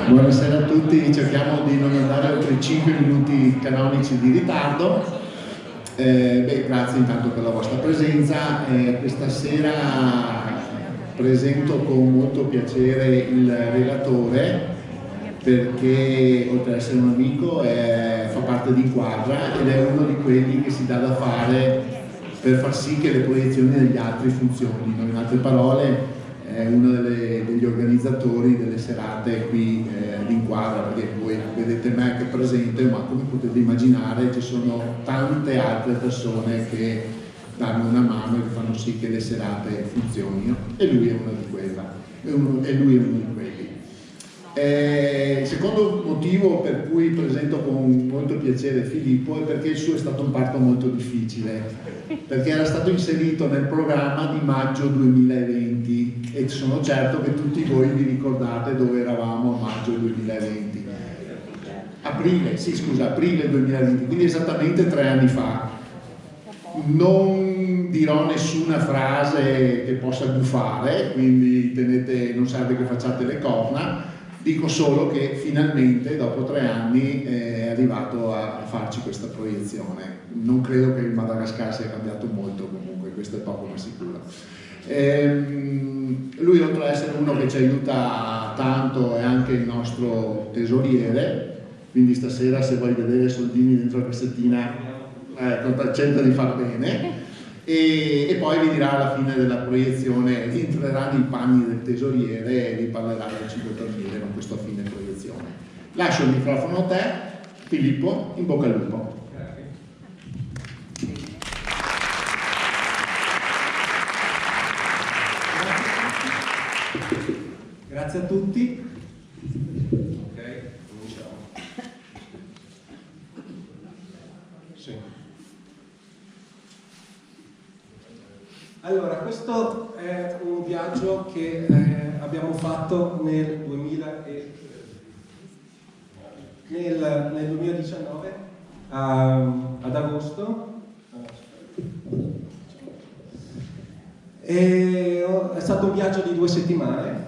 Buonasera a tutti, cerchiamo di non andare oltre i 5 minuti canonici di ritardo. Grazie intanto per la vostra presenza. Questa sera presento con molto piacere il relatore, perché oltre ad essere un amico fa parte di Inquadra ed è uno di quelli che si dà da fare per far sì che le proiezioni degli altri funzionino. In altre parole è uno degli organizzatori delle serate qui di Inquadra, perché voi vedete me che presente, ma come potete immaginare ci sono tante altre persone che danno una mano e che fanno sì che le serate funzionino, e lui è uno di quelli. Il secondo motivo per cui presento con molto piacere Filippo è perché il suo è stato un parto molto difficile, perché era stato inserito nel programma di maggio 2020 e sono certo che tutti voi vi ricordate dove eravamo a maggio 2020. Aprile 2020, quindi esattamente 3 anni fa. Non dirò nessuna frase che possa gufare, quindi non serve che facciate le corna. Dico solo che finalmente, dopo 3 anni, è arrivato a farci questa proiezione. Non credo che il Madagascar sia cambiato molto, comunque, questo è poco ma sicuro. Lui, oltre ad essere uno che ci aiuta tanto, è anche il nostro tesoriere, quindi stasera, se vuoi vedere soldini dentro la cassettina, cerca di far bene. E poi vi dirà alla fine della proiezione, entrerà nei panni del tesoriere e vi parlerà del cibo torniere, ma questo a fine proiezione. Lascio il microfono a te, Filippo, in bocca al lupo. Grazie a tutti. Ok, cominciamo. Sì. Allora, questo è un viaggio che abbiamo fatto nel 2019 ad agosto, e è stato un viaggio di 2 settimane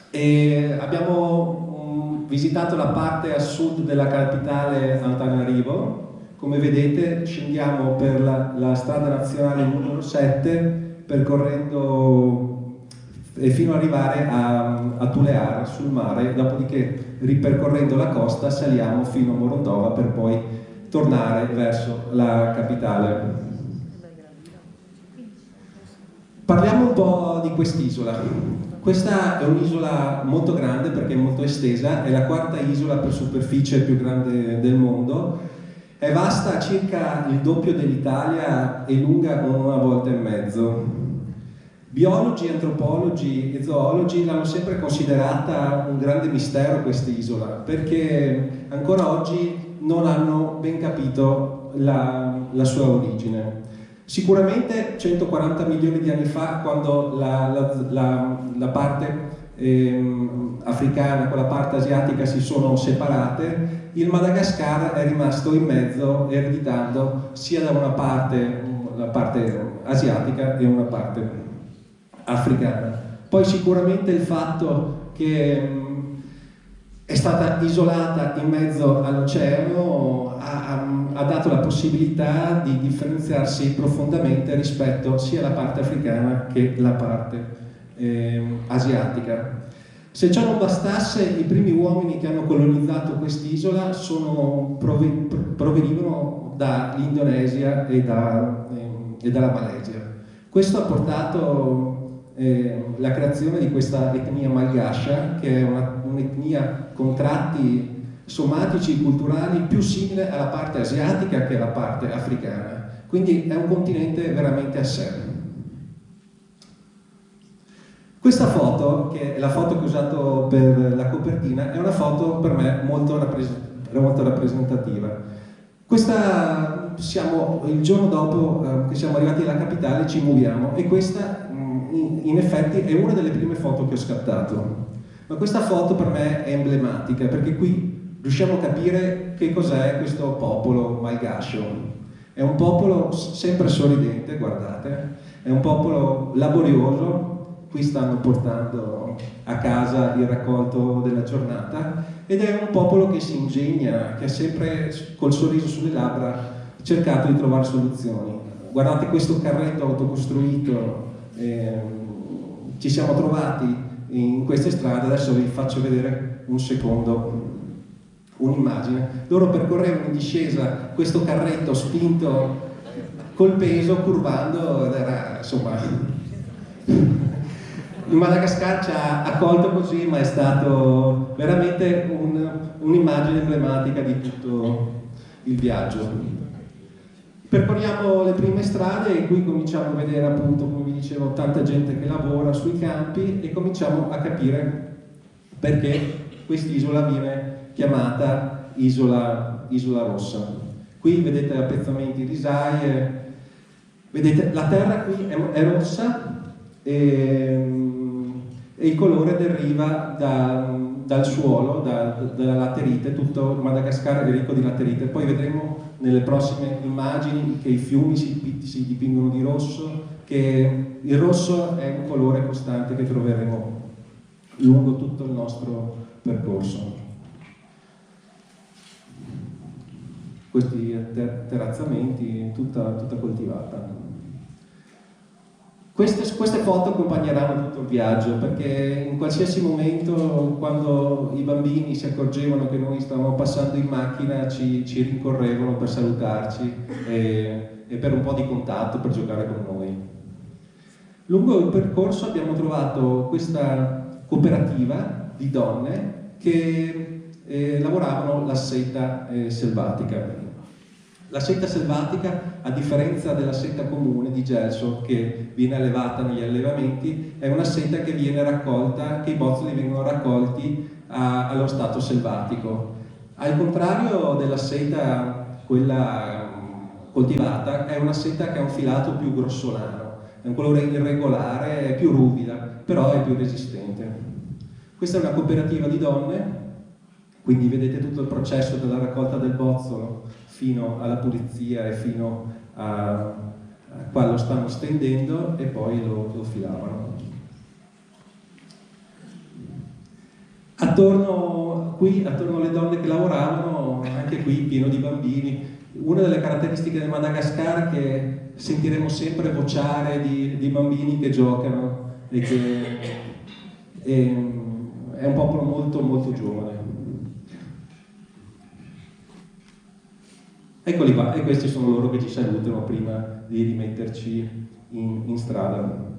e abbiamo visitato la parte a sud della capitale Antananarivo. Come vedete scendiamo per la strada nazionale numero 7 percorrendo fino ad arrivare a Tulear sul mare, dopodiché ripercorrendo la costa saliamo fino a Morondova per poi tornare verso la capitale. Parliamo un po' di quest'isola. Questa è un'isola molto grande perché è molto estesa, è la 4ª isola per superficie più grande del mondo. È vasta circa il doppio dell'Italia e lunga 1,5 volte. Biologi, antropologi e zoologi l'hanno sempre considerata un grande mistero quest'isola, perché ancora oggi non hanno ben capito la sua origine. Sicuramente 140 milioni di anni fa, quando la parte africana con la parte asiatica si sono separate, il Madagascar è rimasto in mezzo, ereditando sia da una parte la parte asiatica e una parte africana. Poi sicuramente il fatto che è stata isolata in mezzo all'oceano ha dato la possibilità di differenziarsi profondamente rispetto sia alla parte africana che alla parte asiatica. Se ciò non bastasse, i primi uomini che hanno colonizzato quest'isola provenivano dall'Indonesia e dalla Malesia. Questo ha portato la creazione di questa etnia malgascia, che è un'etnia con tratti somatici, culturali, più simile alla parte asiatica che alla parte africana. Quindi è un continente veramente a sé. Questa foto, che è la foto che ho usato per la copertina, è una foto per me molto rappresentativa. Questa siamo il giorno dopo che siamo arrivati alla capitale, ci muoviamo, e questa in effetti è una delle prime foto che ho scattato. Ma questa foto per me è emblematica, perché qui riusciamo a capire che cos'è questo popolo malgascio. È un popolo sempre sorridente, guardate, è un popolo laborioso, qui stanno portando a casa il raccolto della giornata, ed è un popolo che si ingegna, che ha sempre col sorriso sulle labbra cercato di trovare soluzioni. Guardate questo carretto autocostruito, ci siamo trovati in queste strade. Adesso vi faccio vedere un secondo un'immagine. Loro percorrevano in discesa questo carretto spinto col peso, curvando, ed era, insomma, il Madagascar ci ha accolto così, ma è stato veramente un'immagine emblematica di tutto il viaggio. Percorriamo le prime strade e qui cominciamo a vedere, appunto, come vi dicevo, tanta gente che lavora sui campi, e cominciamo a capire perché quest'isola viene chiamata Isola Rossa. Qui vedete appezzamenti di risaie, vedete la terra qui è rossa, e il colore deriva dal suolo, dalla laterite. Tutto il Madagascar è ricco di laterite. Poi vedremo nelle prossime immagini che i fiumi si dipingono di rosso, che il rosso è un colore costante che troveremo lungo tutto il nostro percorso. Questi terrazzamenti, tutta coltivata. Queste foto accompagneranno tutto il viaggio, perché in qualsiasi momento, quando i bambini si accorgevano che noi stavamo passando in macchina, ci rincorrevano per salutarci e per un po' di contatto, per giocare con noi. Lungo il percorso abbiamo trovato questa cooperativa di donne che lavoravano la seta selvatica. La seta selvatica, a differenza della seta comune di gelso che viene allevata negli allevamenti, è una seta che viene raccolta, che i bozzoli vengono raccolti allo stato selvatico. Al contrario della seta, quella coltivata, è una seta che ha un filato più grossolano, è un colore irregolare, è più ruvida, però è più resistente. Questa è una cooperativa di donne, quindi vedete tutto il processo dalla raccolta del bozzolo fino alla pulizia e fino a qua lo stanno stendendo e poi lo filavano. Attorno alle donne che lavoravano, anche qui pieno di bambini. Una delle caratteristiche del Madagascar è che sentiremo sempre vociare di bambini che giocano, e che è un popolo molto molto giovane. Eccoli qua, e questi sono loro che ci salutano prima di rimetterci in strada.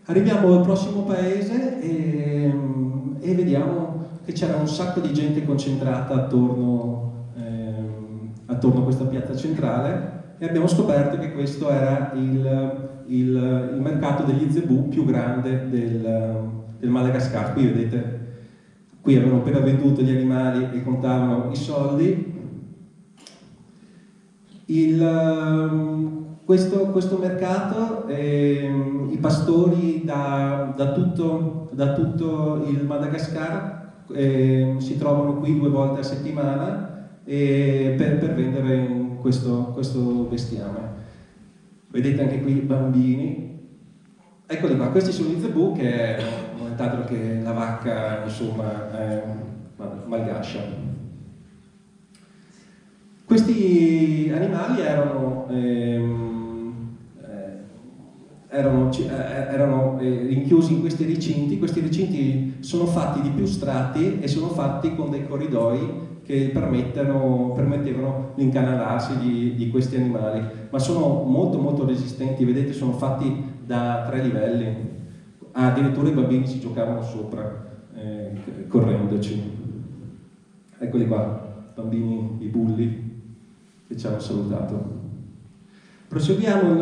Arriviamo al prossimo paese e vediamo che c'era un sacco di gente concentrata attorno a questa piazza centrale, e abbiamo scoperto che questo era il mercato degli zebù più grande del Madagascar. Qui vedete, qui avevano appena venduto gli animali e contavano i soldi. Questo mercato, i pastori da tutto il Madagascar si trovano qui 2 volte a settimana per vendere questo bestiame. Vedete anche qui bambini. Eccoli qua, questi sono i zebù, che è nient'altro che la vacca, insomma, malgascia. Questi animali erano rinchiusi in questi recinti. Questi recinti sono fatti di più strati e sono fatti con dei corridoi che permettevano l'incanalarsi di questi animali, ma sono molto molto resistenti. Vedete, sono fatti da 3 livelli, addirittura i bambini ci giocavano sopra correndoci. Eccoli qua, bambini, i bulli che ci hanno salutato. Proseguiamo il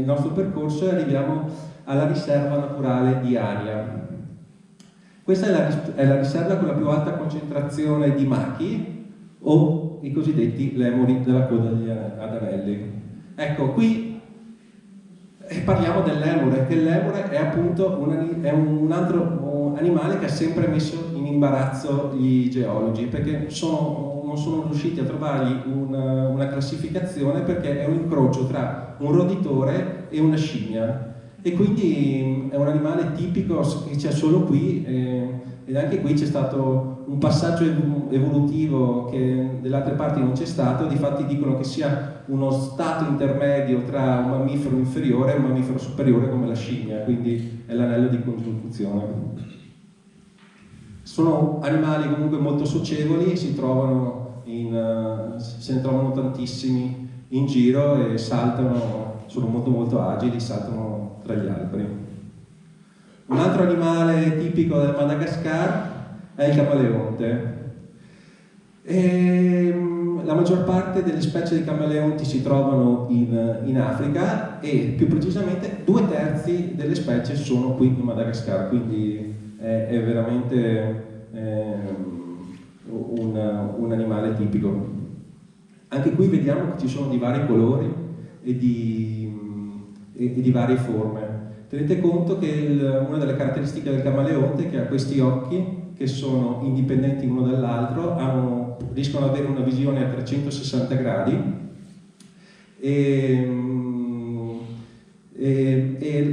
nostro percorso e arriviamo alla riserva naturale di Aria. Questa è la riserva con la più alta concentrazione di machi, o i cosiddetti lemuri della coda degli adanelli. Ecco, qui parliamo del lemure, che il lemure è appunto un altro animale che ha sempre messo in imbarazzo gli geologi, perché non sono riusciti a trovargli una classificazione, perché è un incrocio tra un roditore e una scimmia, e quindi è un animale tipico che c'è solo qui, ed anche qui c'è stato un passaggio evolutivo che dalle altre parti non c'è stato. Difatti dicono che sia uno stato intermedio tra un mammifero inferiore e un mammifero superiore come la scimmia, quindi è l'anello di congiunzione. Sono animali comunque molto socievoli, se ne trovano tantissimi in giro e saltano, sono molto agili, saltano tra gli alberi. Un altro animale tipico del Madagascar è il camaleonte. La maggior parte delle specie di camaleonti si trovano in Africa, e più precisamente 2/3 delle specie sono qui in Madagascar, quindi è veramente un animale tipico. Anche qui vediamo che ci sono di vari colori e di varie forme. Tenete conto che una delle caratteristiche del camaleonte è che ha questi occhi che sono indipendenti uno dall'altro, riescono ad avere una visione a 360 gradi, e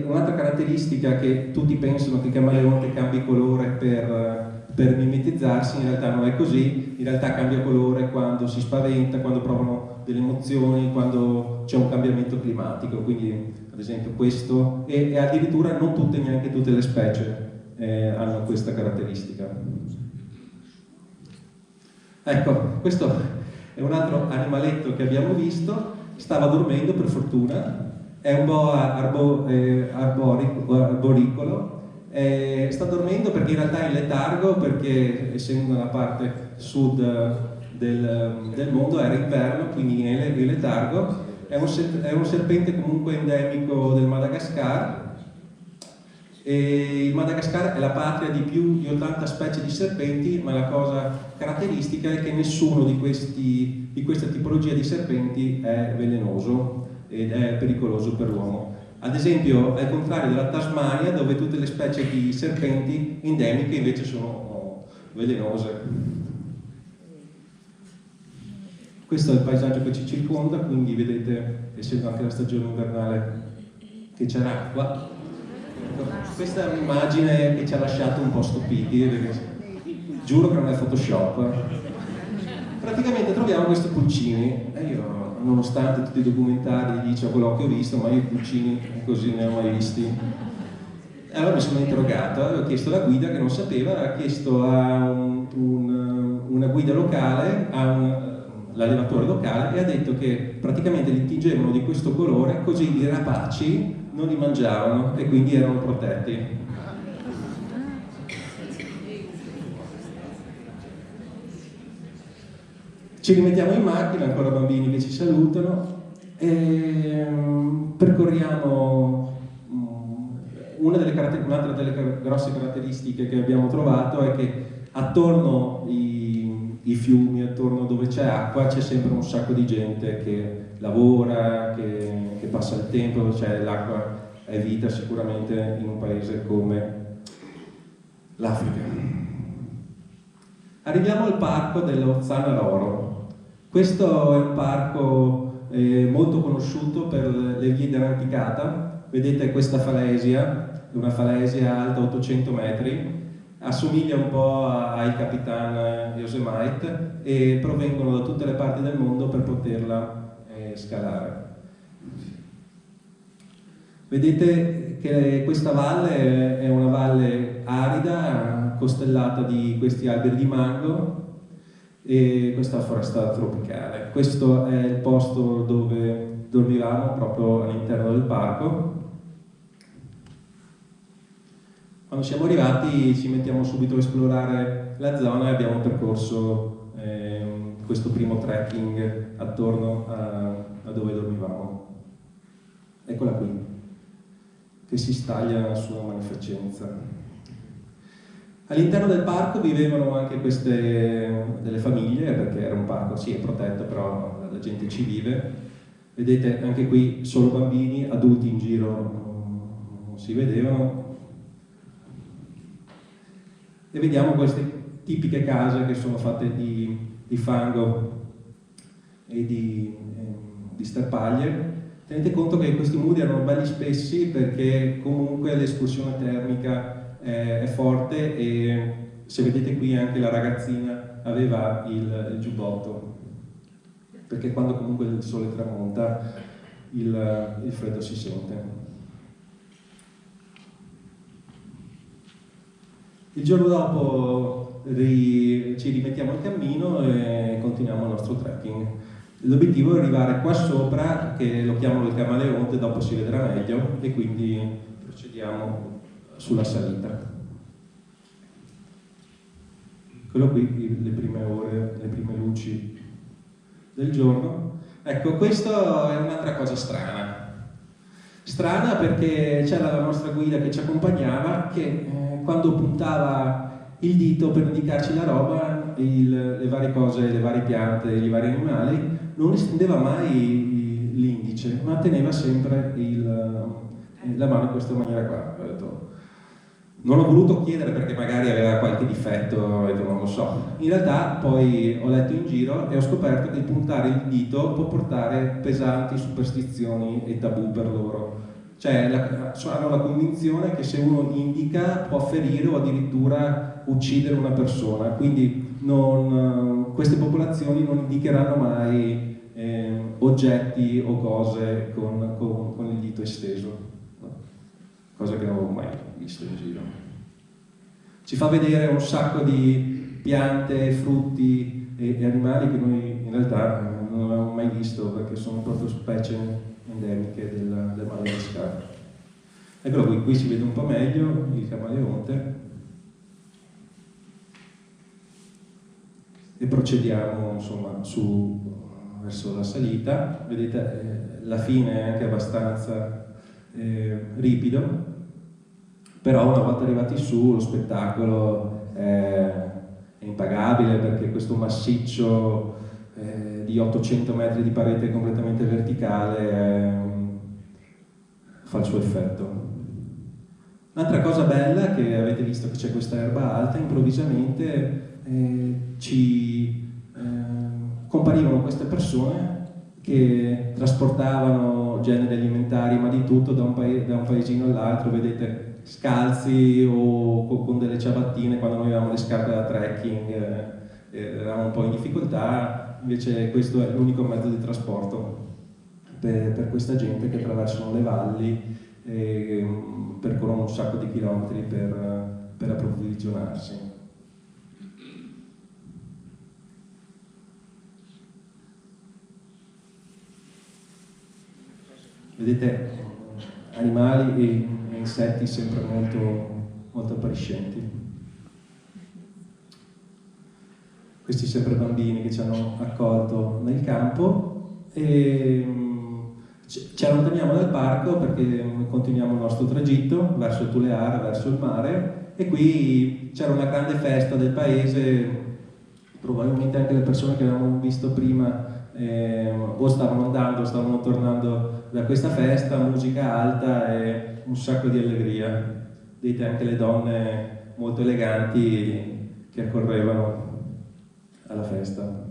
un'altra caratteristica che tutti pensano che il camaleonte cambi colore per mimetizzarsi, in realtà non è così. In realtà cambia colore quando si spaventa, quando provano delle emozioni, quando c'è un cambiamento climatico, quindi ad esempio questo, e addirittura non neanche tutte le specie hanno questa caratteristica. Ecco, questo è un altro animaletto che abbiamo visto, stava dormendo per fortuna, è un boa arboricolo. Sta dormendo perché in realtà è in letargo, perché essendo nella parte sud del mondo era inverno, quindi è in letargo. È un serpente comunque endemico del Madagascar, e il Madagascar è la patria di più di 80 specie di serpenti, ma la cosa caratteristica è che nessuno di questa tipologia di serpenti è velenoso ed è pericoloso per l'uomo. Ad esempio, al contrario della Tasmania, dove tutte le specie di serpenti endemiche invece sono velenose. Questo è il paesaggio che ci circonda, quindi vedete, essendo anche la stagione invernale, che c'è l'acqua. Questa è un'immagine che ci ha lasciato un po' stupiti, perché giuro che non è Photoshop. Praticamente troviamo questi pulcini, e io, nonostante tutti i documentari dico quello che ho visto, ma io i pulcini così ne ho mai visti. E allora mi sono interrogato, ho chiesto alla guida che non sapeva, ha chiesto a una guida locale, l'allevatore locale, e ha detto che praticamente li tingevano di questo colore così i rapaci non li mangiavano e quindi erano protetti. Ci rimettiamo in macchina, ancora bambini che ci salutano, e percorriamo un'altra delle grosse caratteristiche che abbiamo trovato è che attorno i fiumi, attorno dove c'è acqua, c'è sempre un sacco di gente che lavora, che passa il tempo, cioè l'acqua è vita sicuramente in un paese come l'Africa. Arriviamo al parco dello Zanaroro. Questo è un parco molto conosciuto per le vie d'arrampicata. Vedete questa falesia, una falesia alta 800 metri, assomiglia un po' ai Capitan Yosemite e provengono da tutte le parti del mondo per poterla scalare. Vedete che questa valle è una valle arida, costellata di questi alberi di mango, e questa foresta tropicale. Questo è il posto dove dormivamo, proprio all'interno del parco. Quando siamo arrivati ci mettiamo subito a esplorare la zona e abbiamo percorso questo primo trekking attorno a dove dormivamo. Eccola qui, che si staglia nella sua magnificenza. All'interno del parco vivevano anche delle famiglie, perché era un parco, sì, è protetto, però la gente ci vive. Vedete, anche qui solo bambini, adulti in giro non si vedevano. E vediamo queste tipiche case che sono fatte di fango e di sterpaglie. Tenete conto che questi muri erano belli spessi perché comunque l'escursione termica è forte, e se vedete qui anche la ragazzina aveva il giubbotto, perché quando comunque il sole tramonta il freddo si sente. Il giorno dopo ci rimettiamo in cammino e continuiamo il nostro trekking. L'obiettivo è arrivare qua sopra, che lo chiamano il Camaleonte, dopo si vedrà meglio, e quindi procediamo sulla salita. Quello qui, le prime ore, le prime luci del giorno. Ecco, questo è un'altra cosa strana. Strana perché c'era la nostra guida che ci accompagnava che quando puntava il dito per indicarci la roba, le varie cose, le varie piante, i vari animali, non estendeva mai l'indice, ma teneva sempre la mano in questa maniera qua. Ho detto, non ho voluto chiedere perché magari aveva qualche difetto, non lo so. In realtà poi ho letto in giro e ho scoperto che puntare il dito può portare pesanti superstizioni e tabù per loro. Cioè hanno la convinzione che se uno indica può ferire o addirittura uccidere una persona, quindi queste popolazioni non indicheranno mai oggetti o cose con il dito esteso, no? Cosa che non avevo mai visto in giro. Ci fa vedere un sacco di piante, frutti e animali che noi in realtà non avevamo mai visto, perché sono proprio specie endemiche del Madagascar. Eccolo qui si vede un po' meglio il camaleonte. E procediamo insomma verso la salita. Vedete, la fine è anche abbastanza ripido, però una volta arrivati su lo spettacolo è impagabile, perché questo massiccio di 800 metri di parete completamente verticale fa il suo effetto. Un'altra cosa bella, che avete visto che c'è questa erba alta, improvvisamente comparivano queste persone che trasportavano generi alimentari, ma di tutto, da un paesino all'altro. Vedete, scalzi o con delle ciabattine. Quando noi avevamo le scarpe da trekking eravamo un po' in difficoltà, invece questo è l'unico mezzo di trasporto per questa gente che attraversano le valli e percorrono un sacco di chilometri per approvvigionarsi. Vedete, animali e insetti sempre molto appariscenti. Questi sempre bambini che ci hanno accolto nel campo, e ci allontaniamo dal parco perché continuiamo il nostro tragitto verso Tuleara, verso il mare, e qui c'era una grande festa del paese. Probabilmente anche le persone che avevamo visto prima o stavano andando o stavano tornando da questa festa, musica alta e un sacco di allegria. Vedete anche le donne molto eleganti che accorrevano alla festa.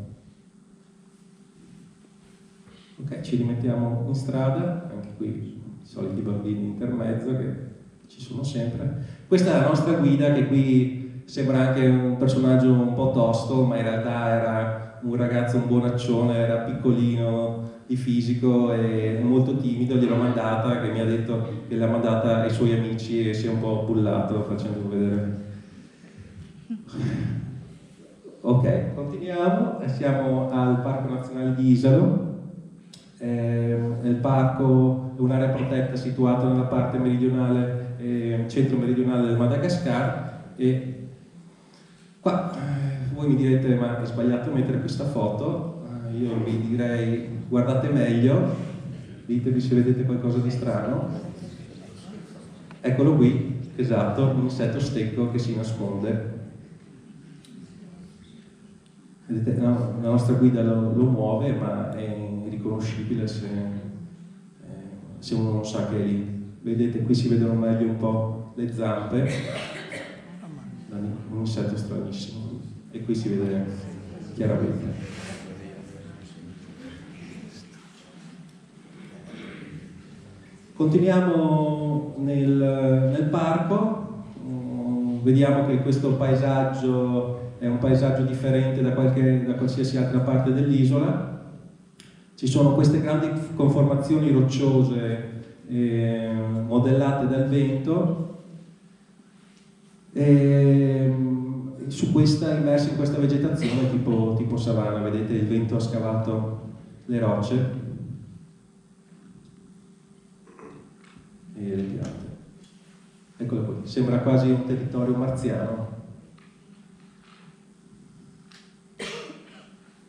Ok, ci rimettiamo in strada, anche qui i soliti bambini in intermezzo che ci sono sempre. Questa è la nostra guida, che qui sembra anche un personaggio un po' tosto, ma in realtà era un ragazzo, un buonaccione, era piccolino di fisico e molto timido. Gliel'ho mandata, che mi ha detto che l'ha mandata ai suoi amici e si è un po' bullato facendo vedere. Ok, continuiamo, siamo al Parco Nazionale di Isalo. Il parco è un'area protetta situata nella parte meridionale, centro-meridionale del Madagascar, e qua voi mi direte: ma è sbagliato mettere questa foto? Io vi direi: guardate meglio, ditemi se vedete qualcosa di strano. Eccolo qui, esatto, un insetto stecco che si nasconde. Vedete, la nostra guida lo muove, ma è riconoscibile se uno non sa che è lì. Vedete, qui si vedono meglio un po' le zampe, un insetto stranissimo, e qui si vede chiaramente. Continuiamo nel parco, vediamo che questo paesaggio è un paesaggio differente da qualsiasi altra parte dell'isola. Ci sono queste grandi conformazioni rocciose modellate dal vento, immersi in questa vegetazione tipo savana. Vedete, il vento ha scavato le rocce e le piante. Eccolo qui, sembra quasi un territorio marziano.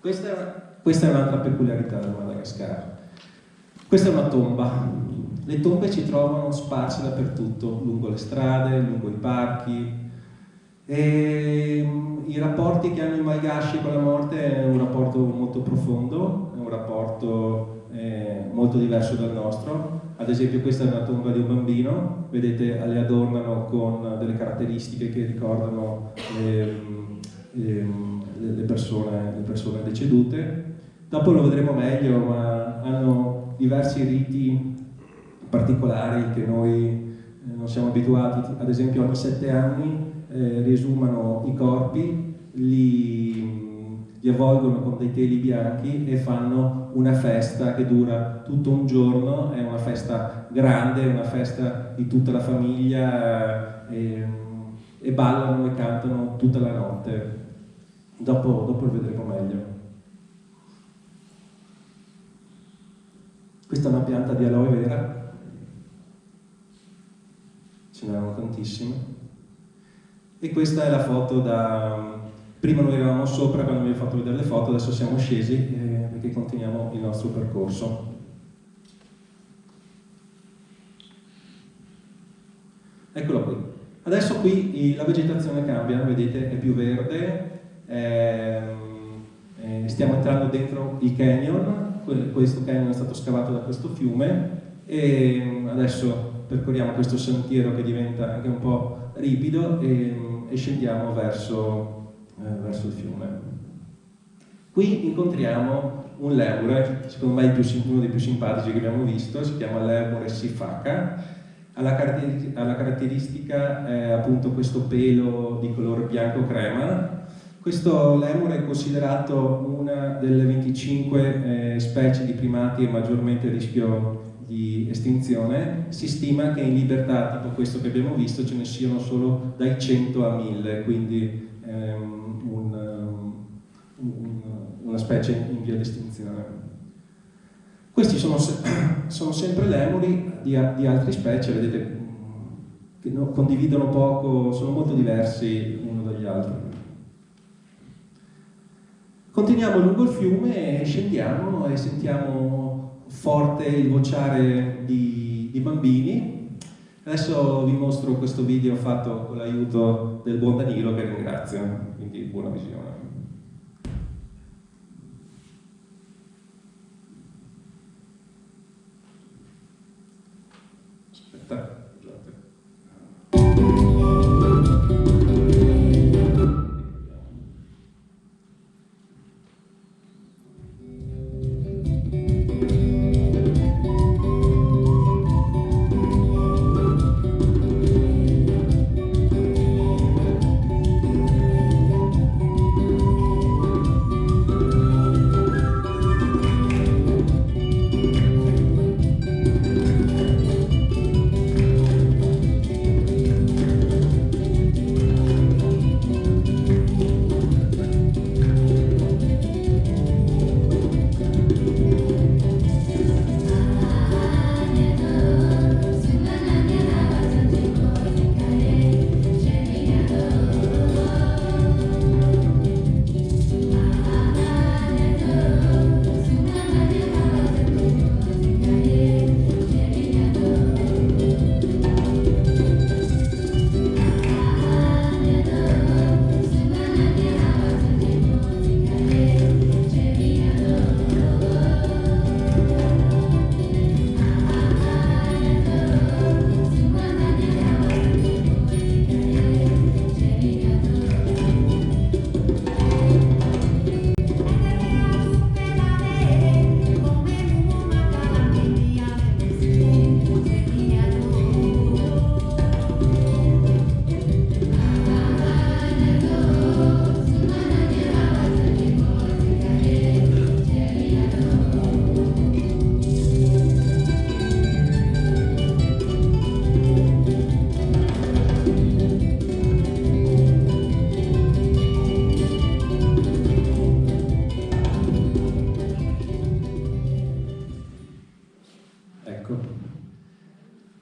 Questa è un'altra peculiarità del Madagascar. Questa è una tomba. Le tombe si trovano sparse dappertutto, lungo le strade, lungo i parchi. E i rapporti che hanno i malgashi con la morte è un rapporto molto profondo, è un rapporto molto diverso dal nostro. Ad esempio, questa è una tomba di un bambino, vedete, le adornano con delle caratteristiche che ricordano le persone decedute. Dopo lo vedremo meglio, ma hanno diversi riti particolari che noi non siamo abituati. Ad esempio, ogni 7 anni riesumano i corpi, li avvolgono con dei teli bianchi e fanno una festa che dura tutto un giorno. È una festa grande, una festa di tutta la famiglia, e ballano e cantano tutta la notte. Dopo lo vedremo meglio. Questa è una pianta di aloe vera, ce n'erano tantissime. E questa è la foto prima noi eravamo sopra quando mi ho fatto vedere le foto, adesso siamo scesi perché continuiamo il nostro percorso. Eccolo qui. Adesso qui la vegetazione cambia, vedete, è più verde, stiamo entrando dentro il canyon. Questo canyon è stato scavato da questo fiume e adesso percorriamo questo sentiero che diventa anche un po' ripido e scendiamo verso il fiume. Qui incontriamo un lemure, secondo me uno dei più simpatici che abbiamo visto, si chiama lemure sifaka. Ha la caratteristica appunto questo pelo di colore bianco crema. Questo lemure è considerato una delle 25 specie di primati a maggiormente rischio di estinzione. Si stima che in libertà, tipo questo che abbiamo visto, ce ne siano solo dai 100 a 1000, quindi una specie in via di estinzione. Questi sono sempre lemuri di altre specie, vedete, che condividono poco, sono molto diversi uno dagli altri. Continuiamo lungo il fiume e scendiamo e sentiamo forte il vociare di bambini. Adesso vi mostro questo video fatto con l'aiuto del buon Danilo, che ringrazio, quindi buona visione. Aspetta.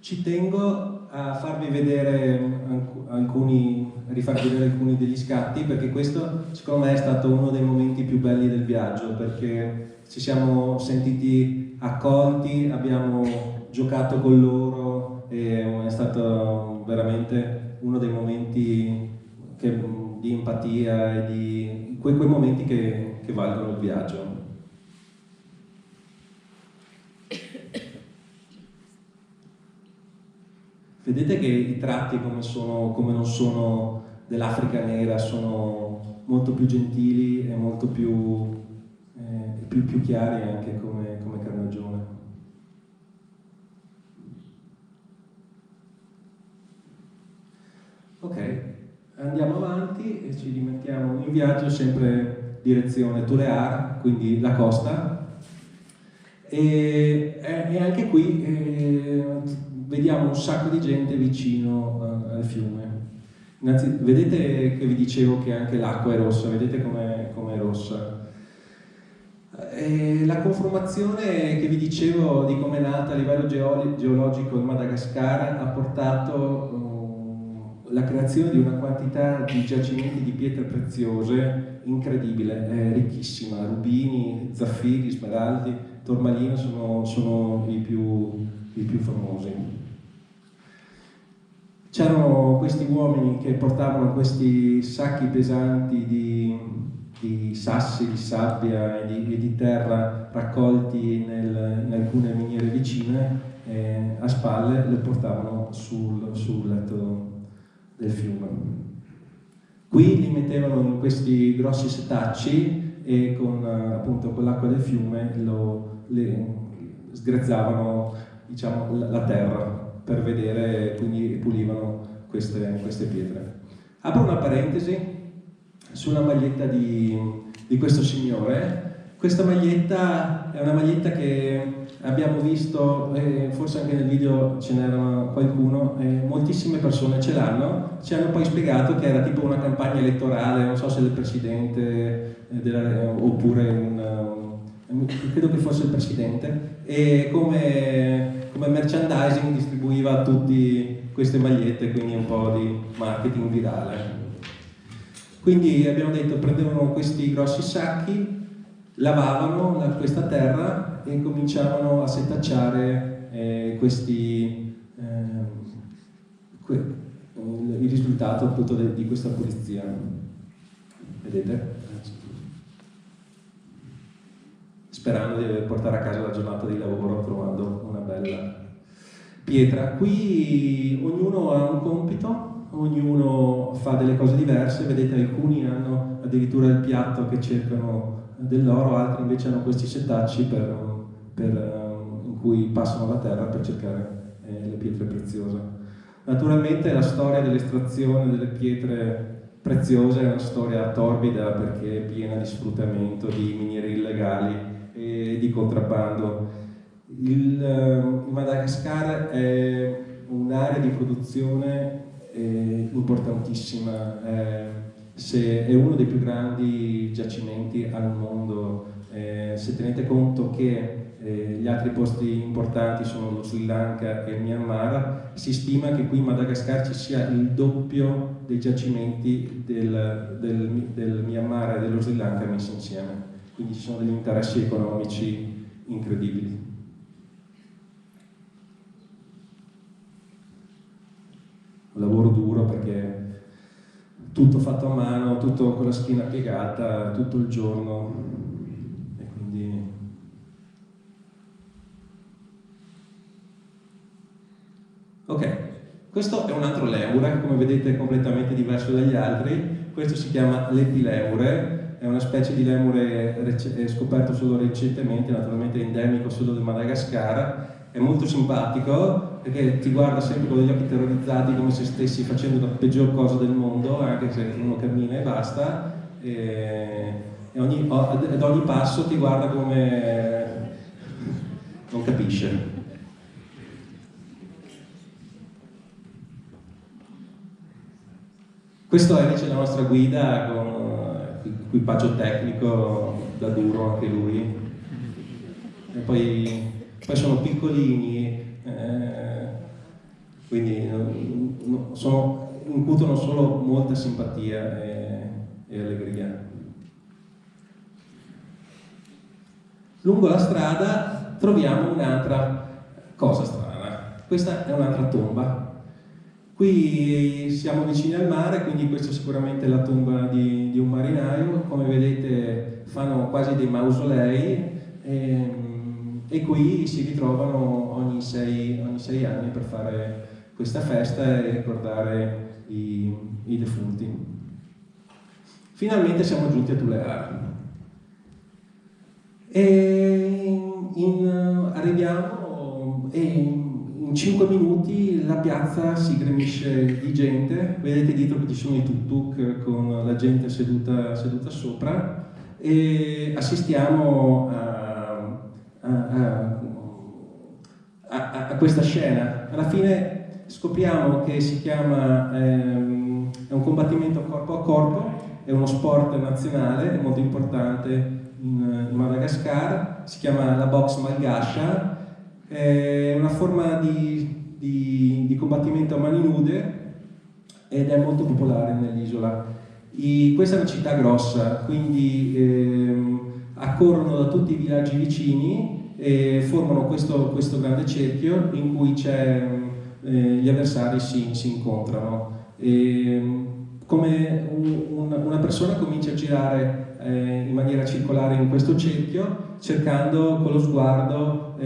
ci tengo a farvi vedere rifarvi vedere alcuni degli scatti, perché questo secondo me è stato uno dei momenti più belli del viaggio, perché ci siamo sentiti accolti, abbiamo giocato con loro e è stato veramente uno dei momenti di empatia e di quei momenti che valgono il viaggio. Vedete che i tratti come non sono dell'Africa nera, sono molto più gentili e molto più chiari anche come carnagione. Ok, andiamo avanti e ci rimettiamo in viaggio, sempre direzione Turear, quindi la costa. E anche qui vediamo un sacco di gente vicino al fiume. Vedete che vi dicevo che anche l'acqua è rossa, vedete com'è rossa. La conformazione che vi dicevo di come è nata a livello geologico il Madagascar ha portato la creazione di una quantità di giacimenti di pietre preziose incredibile, ricchissima, rubini, zaffiri, smeraldi, tormalino sono i più famosi. C'erano questi uomini che portavano questi sacchi pesanti di sassi, di sabbia e di terra raccolti in alcune miniere vicine, a spalle le portavano sul letto del fiume. Qui li mettevano in questi grossi setacci e con l'acqua del fiume sgrezzavano, diciamo, la terra per vedere, quindi pulivano queste pietre. Apro una parentesi sulla maglietta di questo signore. Questa maglietta è una maglietta che abbiamo visto, forse anche nel video ce n'era qualcuno, moltissime persone ce l'hanno, ci hanno poi spiegato che era tipo una campagna elettorale, non so se del presidente oppure credo che fosse il presidente, e come merchandising distribuiva a tutti queste magliette, quindi un po' di marketing virale. Quindi abbiamo detto, prendevano questi grossi sacchi, lavavano questa terra e cominciavano a setacciare il risultato appunto di questa pulizia. Vedete? Sperando di portare a casa la giornata di lavoro trovando una bella pietra. Qui ognuno ha un compito, ognuno fa delle cose diverse. Vedete, alcuni hanno addirittura il piatto che cercano dell'oro, altri invece hanno questi setacci in cui passano la terra per cercare le pietre preziose. Naturalmente la storia dell'estrazione delle pietre preziose è una storia torbida, perché è piena di sfruttamento, di miniere illegali e di contrabbando. Il Madagascar è un'area di produzione importantissima, è uno dei più grandi giacimenti al mondo. Se tenete conto che gli altri posti importanti sono lo Sri Lanka e il Myanmar, si stima che qui in Madagascar ci sia il doppio dei giacimenti del Myanmar e dello Sri Lanka messi insieme. Quindi ci sono degli interessi economici incredibili. Un lavoro duro, perché tutto fatto a mano, tutto con la schiena piegata, tutto il giorno, e quindi ok, questo è un altro lemure, come vedete è completamente diverso dagli altri. Questo si chiama lepilemure, è una specie di lemure scoperto solo recentemente, naturalmente endemico solo del Madagascar. È molto simpatico, perché ti guarda sempre con gli occhi terrorizzati, come se stessi facendo la peggior cosa del mondo, anche se uno cammina e basta, ad ogni passo ti guarda come non capisce. Questo è invece la nostra guida, con equipaggio tecnico da duro anche lui, e poi sono piccolini, quindi incutono solo molta simpatia e allegria. Lungo la strada troviamo un'altra cosa strana. Questa è un'altra tomba. Qui siamo vicini al mare, quindi questa è sicuramente la tomba di un marinaio. Come vedete fanno quasi dei mausolei e qui si ritrovano ogni sei anni per fare questa festa e ricordare i defunti. Finalmente siamo giunti a Tulear. Arriviamo e in 5 minuti la piazza si gremisce di gente. Vedete dietro che ci sono i tuk-tuk con la gente seduta sopra e assistiamo a questa scena. Alla fine scopriamo che si chiama è un combattimento corpo a corpo, è uno sport nazionale, è molto importante in Madagascar, si chiama la boxe malgascia, è una forma di combattimento a mani nude ed è molto popolare nell'isola. Questa è una città grossa, quindi accorrono da tutti i villaggi vicini e formano questo grande cerchio in cui gli avversari si incontrano. Come una persona comincia a girare in maniera circolare in questo cerchio, cercando con lo sguardo,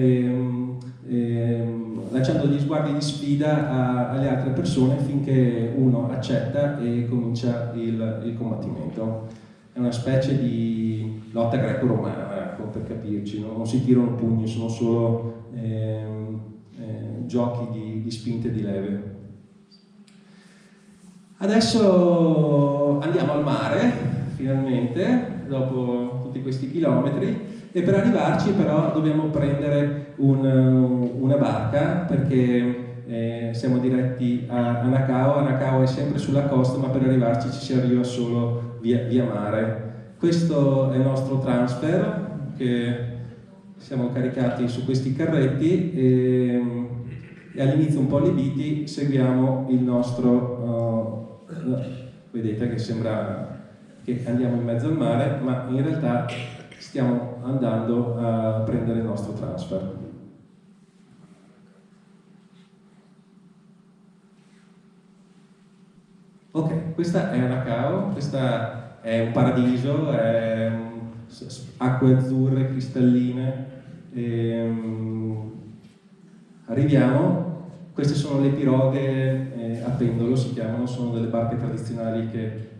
lanciando degli sguardi di sfida alle altre persone finché uno accetta e comincia il combattimento. È una specie di lotta greco-romana, ecco, per capirci, no? Non si tirano pugni, sono solo giochi di spinte e di leve. Adesso andiamo al mare, finalmente, dopo tutti questi chilometri, e per arrivarci però dobbiamo prendere una barca perché siamo diretti a Nakao. Nakao è sempre sulla costa, ma per arrivarci ci si arriva solo via mare. Questo è il nostro transfer, che siamo caricati su questi carretti e all'inizio un po' allibiti seguiamo il nostro... vedete che sembra che andiamo in mezzo al mare, ma in realtà stiamo andando a prendere il nostro transfer. Ok, questa è Nakao, questa è un paradiso, è acque azzurre, cristalline. Arriviamo. Queste sono le piroghe a pendolo, si chiamano, sono delle barche tradizionali che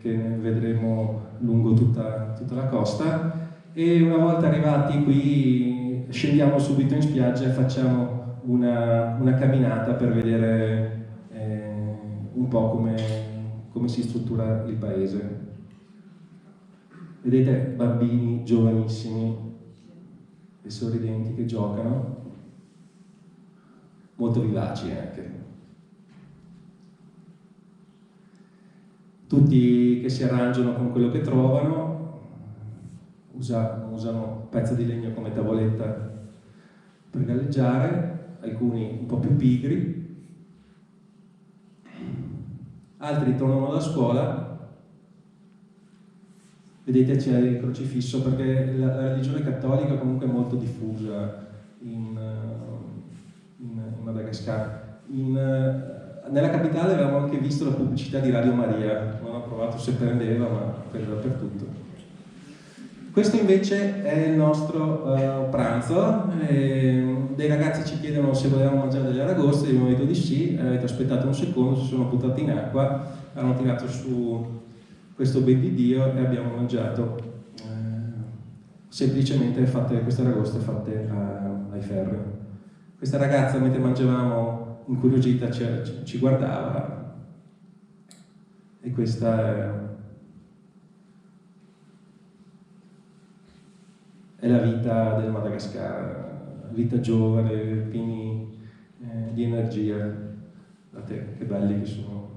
vedremo lungo tutta la costa. E una volta arrivati qui scendiamo subito in spiaggia e facciamo una camminata per vedere un po' come si struttura il paese. Vedete bambini giovanissimi e sorridenti che giocano, molto vivaci anche. Tutti che si arrangiano con quello che trovano, usano pezzi di legno come tavoletta per galleggiare, alcuni un po' più pigri, altri tornano da scuola. Vedete c'è il crocifisso perché la religione cattolica comunque è molto diffusa in Madagascar. Nella capitale avevamo anche visto la pubblicità di Radio Maria, non ho provato se prendeva, ma prende dappertutto. Questo invece è il nostro pranzo. Dei ragazzi ci chiedono se volevamo mangiare delle aragoste, abbiamo detto di sì, avete aspettato un secondo, si sono buttati in acqua, hanno tirato su questo ben di Dio e abbiamo mangiato semplicemente queste aragoste fatte ai ferri. Questa ragazza mentre mangiavamo incuriosita ci guardava e questa è la vita del Madagascar, vita giovane, pieni di energia. Guardate che belli che sono.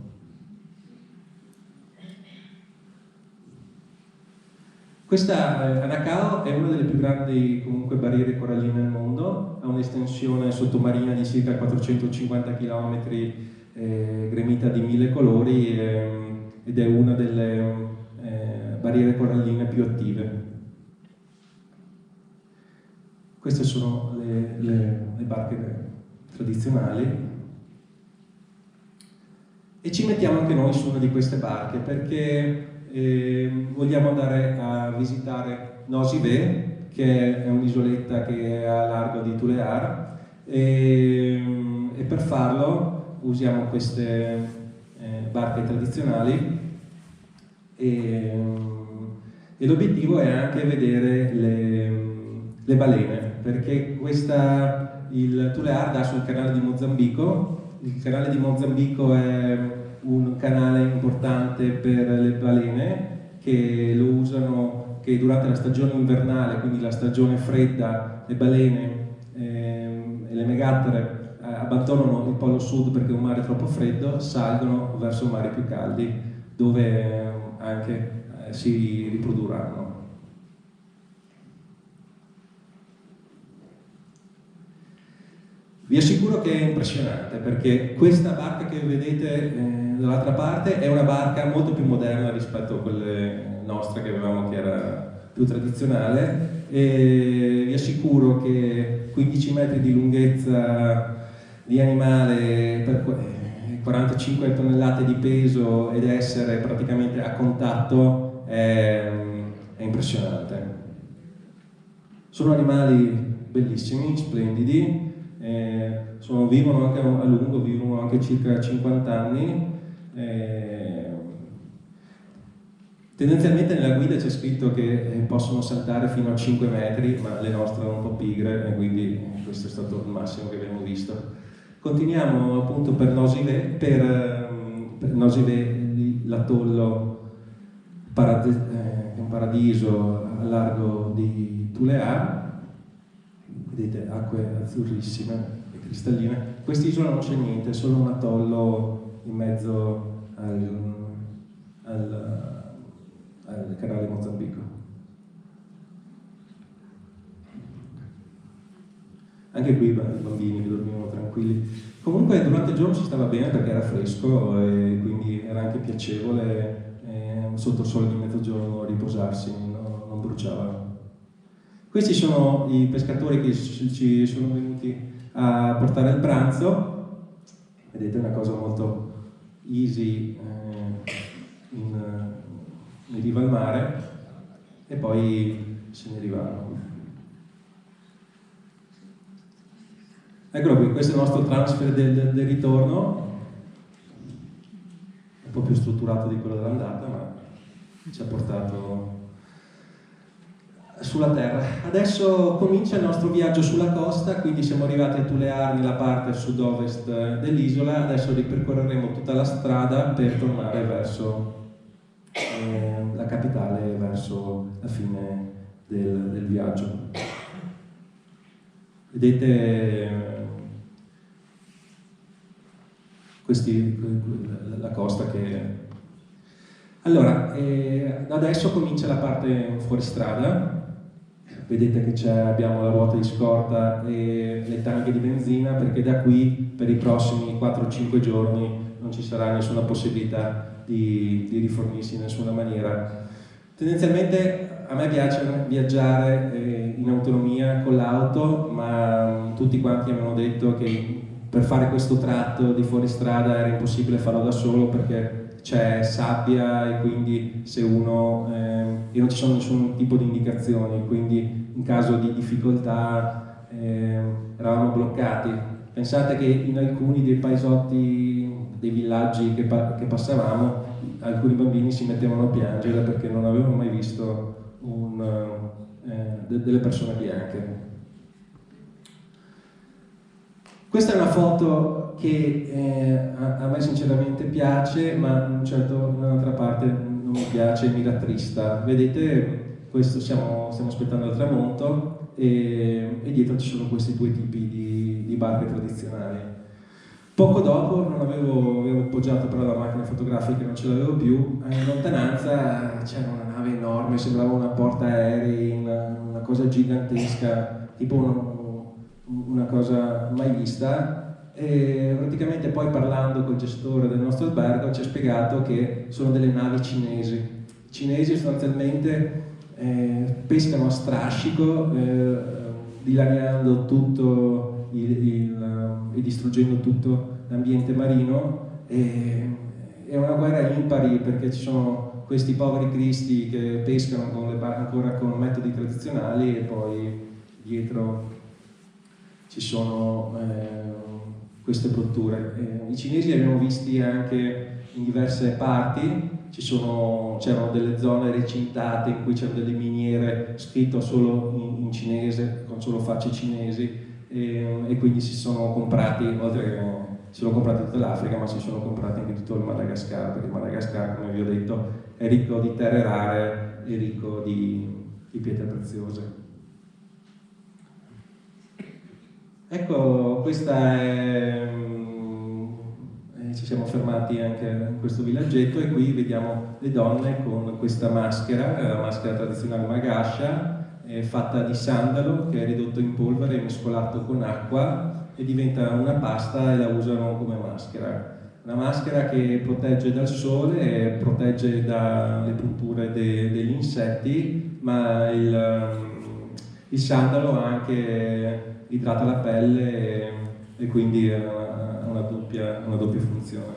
Questa Hanakao è una delle più grandi comunque barriere coralline al mondo, ha un'estensione sottomarina di circa 450 km, gremita di 1000 colori ed è una delle barriere coralline più attive. Queste sono le barche tradizionali e ci mettiamo anche noi su una di queste barche perché vogliamo andare a visitare Nosy Be, che è un'isoletta che è a largo di Tulear e per farlo usiamo queste barche tradizionali e l'obiettivo è anche vedere le balene, perché il Tulear dà sul canale di Mozambico. Il canale di Mozambico è un canale importante per le balene che lo usano, che durante la stagione invernale, quindi la stagione fredda, le balene e le megattere abbandonano il polo sud perché è un mare troppo freddo, salgono verso mari più caldi dove anche si riprodurranno. Vi assicuro che è impressionante perché questa barca che vedete dall'altra parte è una barca molto più moderna rispetto a quelle nostre che avevamo, che era più tradizionale, e vi assicuro che 15 metri di lunghezza di animale per 45 tonnellate di peso ed essere praticamente a contatto è impressionante. Sono animali bellissimi, splendidi. Vivono anche a lungo, vivono anche circa 50 anni. Tendenzialmente nella guida c'è scritto che possono saltare fino a 5 metri, ma le nostre erano un po' pigre e quindi questo è stato il massimo che abbiamo visto. Continuiamo appunto per Nosy Be, l'atollo è un paradiso a largo di Tulear. Vedete acque azzurrissime e cristalline. Quest'isola non c'è niente, è solo un atollo in mezzo al canale Mozambico. Anche qui i bambini che dormivano tranquilli. Comunque durante il giorno si stava bene perché era fresco e quindi era anche piacevole sotto il sole di mezzogiorno riposarsi, non bruciava. Questi sono i pescatori che ci sono venuti a portare il pranzo. Vedete, una cosa molto easy in riva al mare e poi se ne rivanno. Eccolo qui, questo è il nostro transfer del ritorno, un po' più strutturato di quello dell'andata, ma ci ha portato sulla terra. Adesso comincia il nostro viaggio sulla costa, quindi siamo arrivati a Tulear nella parte sud-ovest dell'isola. Adesso ripercorreremo tutta la strada per tornare verso la capitale, verso la fine del viaggio. Vedete la costa che... Allora, adesso comincia la parte fuoristrada. Vedete che abbiamo la ruota di scorta e le tanghe di benzina, perché da qui per i prossimi 4-5 giorni non ci sarà nessuna possibilità di rifornirsi in nessuna maniera. Tendenzialmente a me piace viaggiare in autonomia con l'auto, ma tutti quanti mi hanno detto che per fare questo tratto di fuoristrada era impossibile farlo da solo perché c'è sabbia e quindi se uno e non ci sono nessun tipo di indicazioni, quindi in caso di difficoltà eravamo bloccati. Pensate che in alcuni dei paesotti, dei villaggi che passavamo, alcuni bambini si mettevano a piangere perché non avevano mai visto delle persone bianche. Questa è una foto che a me sinceramente piace, ma in un'altra parte non mi piace, mi rattrista. Vedete, questo stiamo aspettando il tramonto e dietro ci sono questi due tipi di barche tradizionali. Poco dopo avevo appoggiato però la macchina fotografica, non ce l'avevo più, in lontananza c'era una nave nave enorme, sembrava una portaerei, una cosa gigantesca, tipo una cosa mai vista. E praticamente poi parlando col gestore del nostro albergo ci ha spiegato che sono delle navi cinesi. I cinesi sostanzialmente pescano a strascico, dilaniando tutto e distruggendo tutto l'ambiente marino. È una guerra impari, perché ci sono questi poveri cristi che pescano ancora con metodi tradizionali, e poi dietro ci sono queste brutture. I cinesi li abbiamo visti anche in diverse parti. C'erano delle zone recintate in cui c'erano delle miniere scritto solo in cinese, con solo facce cinesi, e quindi si sono comprati, oltre che si sono comprati tutta l'Africa, ma si sono comprati anche tutto il Madagascar, perché il Madagascar, come vi ho detto, è ricco di terre rare e ricco di pietre preziose. Ecco, questa è... ci siamo fermati anche in questo villaggetto, e qui vediamo le donne con questa maschera, la maschera tradizionale magascia, fatta di sandalo che è ridotto in polvere e mescolato con acqua, e diventa una pasta e la usano come maschera. Una maschera che protegge dal sole e protegge dalle punture degli insetti, ma il sandalo anche idrata la pelle e quindi ha una doppia funzione.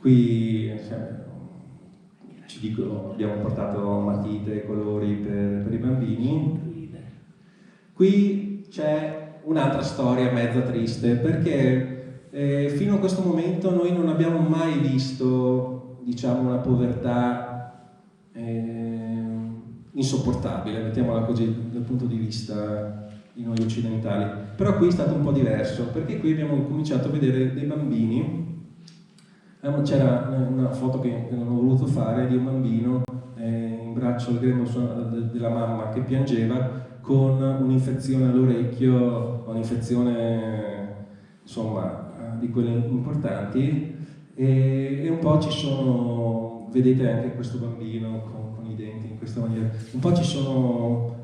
Qui ci dico, abbiamo portato matite e colori per i bambini. Qui c'è un'altra storia mezza triste, perché fino a questo momento noi non abbiamo mai visto, diciamo, una povertà insopportabile, mettiamola così, dal punto di vista di noi occidentali. Però qui è stato un po' diverso, perché qui abbiamo cominciato a vedere dei bambini. C'era una foto che non ho voluto fare di un bambino in braccio al grembo della mamma che piangeva, con un'infezione all'orecchio, un'infezione insomma di quelle importanti, e un po' ci sono, vedete anche questo bambino con i denti in questa maniera, un po'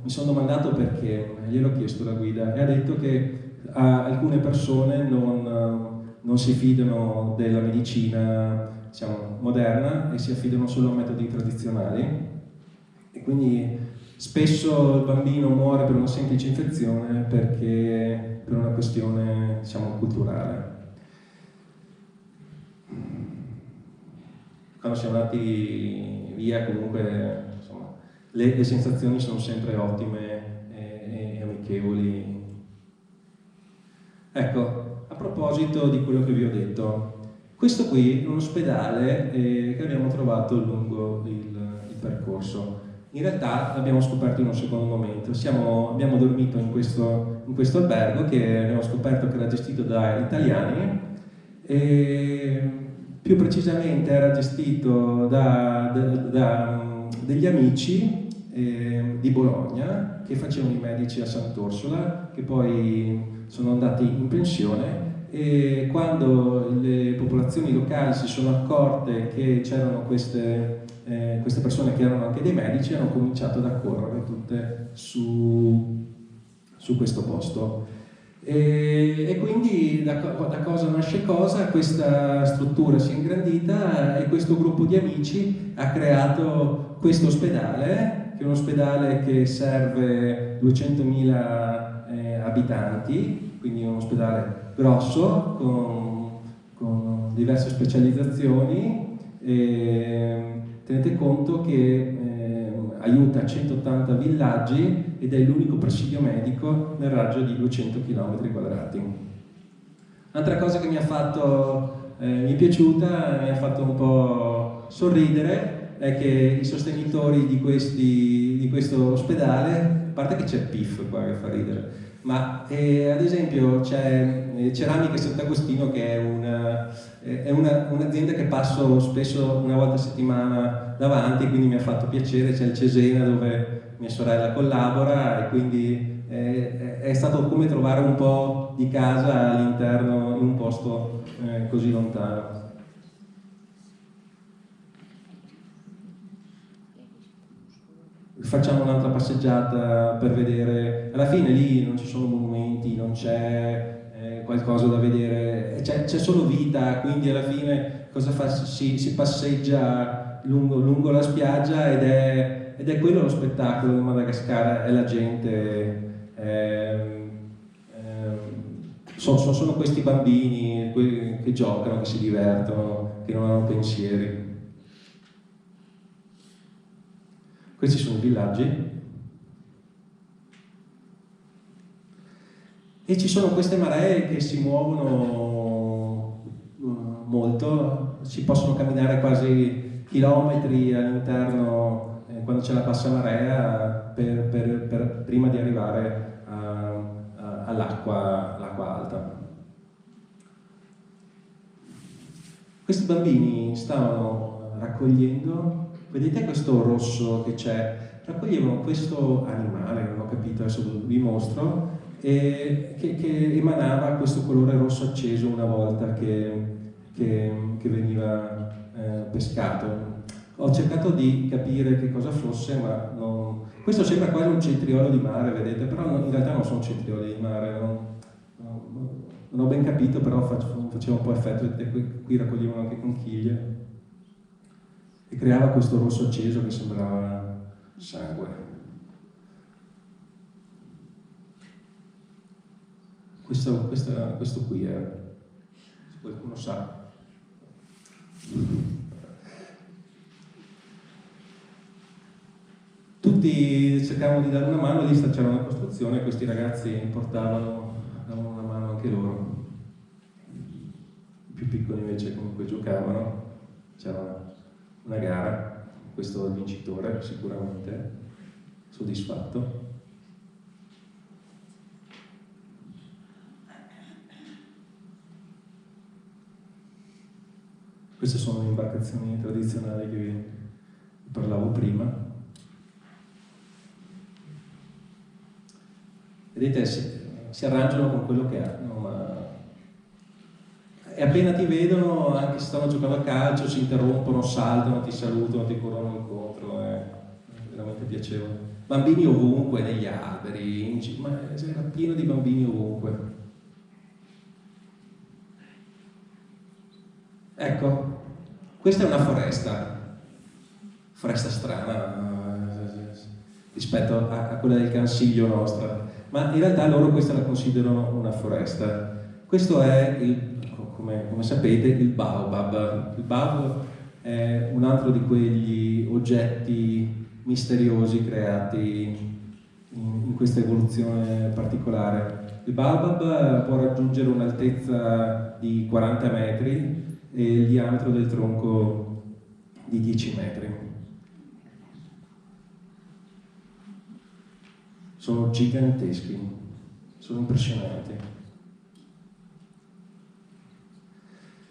mi sono domandato perché, gliel'ho chiesto alla guida, e ha detto che alcune persone non si fidano della medicina, diciamo, moderna, e si affidano solo a metodi tradizionali, e quindi spesso il bambino muore per una semplice infezione per una questione, diciamo, culturale. Quando siamo andati via, comunque, insomma, le sensazioni sono sempre ottime e amichevoli. Ecco, a proposito di quello che vi ho detto, questo qui è un ospedale che abbiamo trovato lungo il percorso. In realtà l'abbiamo scoperto in un secondo momento. Abbiamo dormito in questo albergo, che abbiamo scoperto che era gestito da italiani, e più precisamente era gestito da degli amici di Bologna, che facevano i medici a Sant'Orsola, che poi sono andati in pensione, e quando le popolazioni locali si sono accorte che c'erano queste persone che erano anche dei medici, hanno cominciato ad accorrere tutte su questo posto. E quindi da cosa nasce cosa? Questa struttura si è ingrandita, e questo gruppo di amici ha creato questo ospedale, che è un ospedale che serve 200.000 abitanti, quindi è un ospedale grosso con diverse specializzazioni. Tenete conto che aiuta 180 villaggi ed è l'unico presidio medico nel raggio di 200 km². Un'altra cosa che mi è piaciuta, mi ha fatto un po' sorridere, è che i sostenitori di questo ospedale, a parte che c'è PIF qua che fa ridere, ma ad esempio c'è Ceramiche Sant'Agostino, che è un'azienda che passo spesso una volta a settimana davanti, quindi mi ha fatto piacere. C'è il Cesena dove mia sorella collabora, e quindi è stato come trovare un po' di casa all'interno in un posto così lontano. facciamo un'altra passeggiata per vedere, alla fine lì non ci sono monumenti, non c'è qualcosa da vedere, c'è solo vita, quindi alla fine cosa fa? Si passeggia lungo la spiaggia ed è quello lo spettacolo di Madagascar, è la gente. Sono questi bambini che giocano, che si divertono, che non hanno pensieri. Questi sono i villaggi. E ci sono queste maree che si muovono molto, si possono camminare quasi chilometri all'interno quando c'è la bassa marea prima di arrivare all'acqua alta. Questi bambini stavano raccogliendo, vedete questo rosso che c'è? Raccoglievano questo animale, non ho capito, adesso vi mostro, che emanava questo colore rosso acceso una volta che veniva pescato. Ho cercato di capire che cosa fosse, ma non... Questo sembra quasi un cetriolo di mare, vedete, però in realtà non sono cetrioli di mare, non ho ben capito, però faceva un po' effetto, vedete, qui raccoglievano anche conchiglie e creava questo rosso acceso che sembrava sangue. Questo qui è, se qualcuno sa. Tutti cercavano di dare una mano, lì c'era una costruzione, questi ragazzi davano una mano anche loro. I più piccoli invece comunque giocavano, c'era una gara, questo è il vincitore sicuramente, soddisfatto. Queste sono le imbarcazioni tradizionali che vi parlavo prima. Vedete, si arrangiano con quello che hanno, ma... e appena ti vedono, anche se stanno giocando a calcio, si interrompono, saltano, ti salutano, ti corrono incontro, è veramente piacevole. Bambini ovunque, negli alberi, ma era pieno di bambini ovunque. Ecco, questa è una foresta strana rispetto a quella del Cansiglio nostra. Ma in realtà loro questa la considerano una foresta. Questo è, come sapete, il baobab. Il baobab è un altro di quegli oggetti misteriosi creati in questa evoluzione particolare. Il baobab può raggiungere un'altezza di 40 metri e il diametro del tronco di 10 metri. Sono giganteschi, sono impressionanti.